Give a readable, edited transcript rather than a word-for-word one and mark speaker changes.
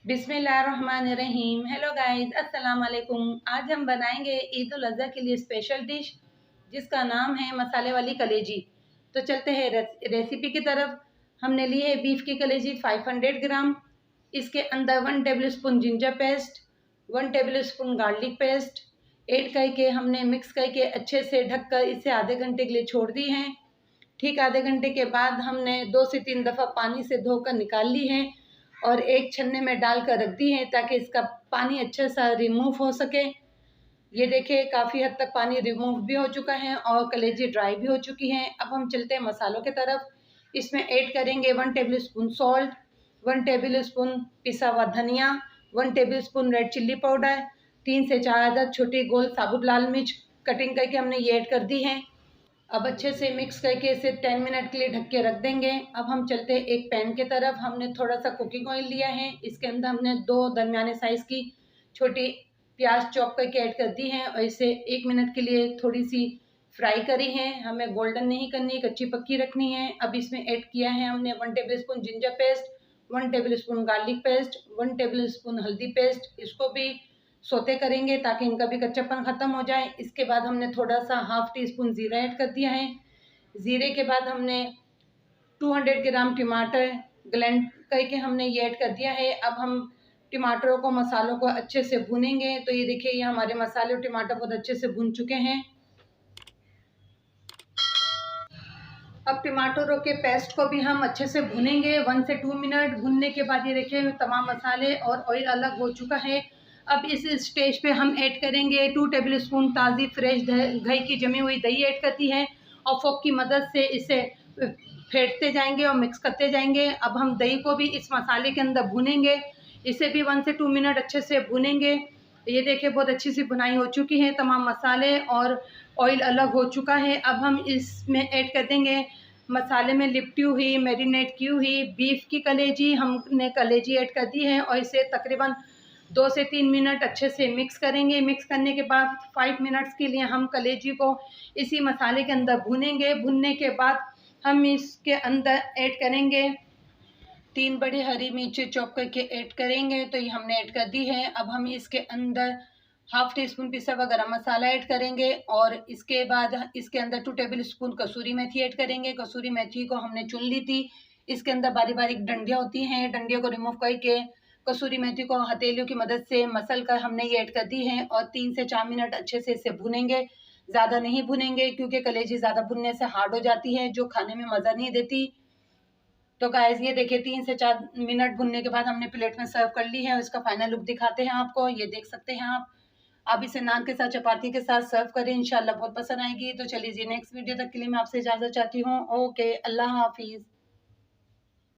Speaker 1: बिस्मिल्लाहिर्रहमानिर्रहीम। Hello guys, अस्सलाम वालेकुम। आज हम बनाएंगे ईद उल अज़हा के लिए स्पेशल डिश जिसका नाम है मसाले वाली कलेजी। तो चलते हैं रेसिपी की तरफ। हमने ली है बीफ की कलेजी 500 ग्राम। इसके अंदर 1 table spoon ginger paste, 1 table spoon garlic paste add करके हमने मिक्स करके अच्छे से ढककर इसे आधे घंटे के लिए छोड़ दी है। ठीक आधे घंटे के बाद हमने 2 से 3 दफ़ा पानी से धोकर निकाल ली है और एक छन्ने में डालकर रख दी है ताकि इसका पानी अच्छे सा रिमूव हो सके। ये देखिए काफ़ी हद तक पानी रिमूव भी हो चुका है और कलेजी ड्राई भी हो चुकी है। अब हम चलते हैं मसालों की तरफ। इसमें ऐड करेंगे 1 table spoon salt, 1 table spoon पिसा हुआ धनिया, 1 table spoon red chilli powder, 3 से 4 अदद छोटी गोल साबुत लाल मिर्च कटिंग करके हमने ये ऐड कर दी है। अब अच्छे से मिक्स करके इसे 10 मिनट के लिए ढक के रख देंगे। अब हम चलते हैं एक पैन के तरफ। हमने थोड़ा सा कुकिंग ऑयल लिया है। इसके अंदर हमने 2 दरमियाने साइज़ की छोटी प्याज चॉप करके ऐड कर दी है और इसे 1 मिनट के लिए थोड़ी सी फ्राई करी है। हमें गोल्डन नहीं करनी, कच्ची पक्की रखनी है। अब इसमें ऐड किया है हमने 1 table spoon ginger paste, 1 table spoon garlic paste, 1 table spoon हल्दी पेस्ट। इसको भी सोते करेंगे ताकि इनका भी कच्चापन ख़त्म हो जाए। इसके बाद हमने थोड़ा सा हाफ़ टी स्पून ज़ीरा ऐड कर दिया है। ज़ीरे के बाद हमने 200 ग्राम टमाटर ग्राइंड करके हमने ये ऐड कर दिया है। अब हम टमाटरों को मसालों को अच्छे से भूनेंगे। तो ये देखिए, ये हमारे मसाले और टमाटर बहुत अच्छे से भून चुके हैं। अब टमाटरों के पेस्ट को भी हम अच्छे से भूनेंगे 1 से 2 मिनट। भूनने के बाद ये देखिए तमाम मसाले और ऑयल अलग हो चुका है। अब इस स्टेज पे हम ऐड करेंगे 2 टेबल स्पून ताज़ी फ्रेश दही की जमी हुई दही ऐड करती है और फोक की मदद से इसे फेंटते जाएंगे और मिक्स करते जाएंगे। अब हम दही को भी इस मसाले के अंदर भूनेंगे। इसे भी 1 से 2 मिनट अच्छे से भूनेंगे। ये देखिए बहुत अच्छी सी भुनाई हो चुकी है, तमाम मसाले और ऑयल अलग हो चुका है। अब हम इसमें ऐड कर देंगे मसाले में लिपटी हुई मैरिनेट की हुई बीफ की कलेजी। हमने कलेजी ऐड कर दी है और इसे तकरीबन 2 से 3 मिनट अच्छे से मिक्स करेंगे। मिक्स करने के बाद 5 मिनट्स के लिए हम कलेजी को इसी मसाले के अंदर भूनेंगे। भुनने के बाद हम इसके अंदर ऐड करेंगे 3 बड़ी हरी मिर्ची चॉप करके ऐड करेंगे। तो ये हमने ऐड कर दी है। अब हम इसके अंदर हाफ़ टी स्पून पिसा हुआ गरम मसाला ऐड करेंगे और इसके बाद इसके अंदर 2 टेबल स्पून कसूरी मेथी ऐड करेंगे। कसूरी मेथी को हमने चुन ली थी। इसके अंदर बारीक बारीक डंडियाँ होती हैं, डंडियों को रिमूव करके कसूरी मेथी को हथेलियों की मदद से मसल कर हमने ये ऐड कर दी है और 3 से 4 मिनट अच्छे से इसे भुनेंगे। ज़्यादा नहीं भुनेंगे क्योंकि कलेजी ज़्यादा भुनने से हार्ड हो जाती है, जो खाने में मज़ा नहीं देती। तो गाइस ये देखिए 3 से 4 मिनट भुनने के बाद हमने प्लेट में सर्व कर ली है और इसका फाइनल लुक दिखाते हैं आपको। ये देख सकते हैं आप इसे नान के साथ चपाती के साथ सर्व करें, इंशाल्लाह बहुत पसंद आएगी। तो चलिए नेक्स्ट वीडियो तक के लिए मैं आपसे इजाज़त चाहती हूँ। ओके, अल्लाह हाफिज़।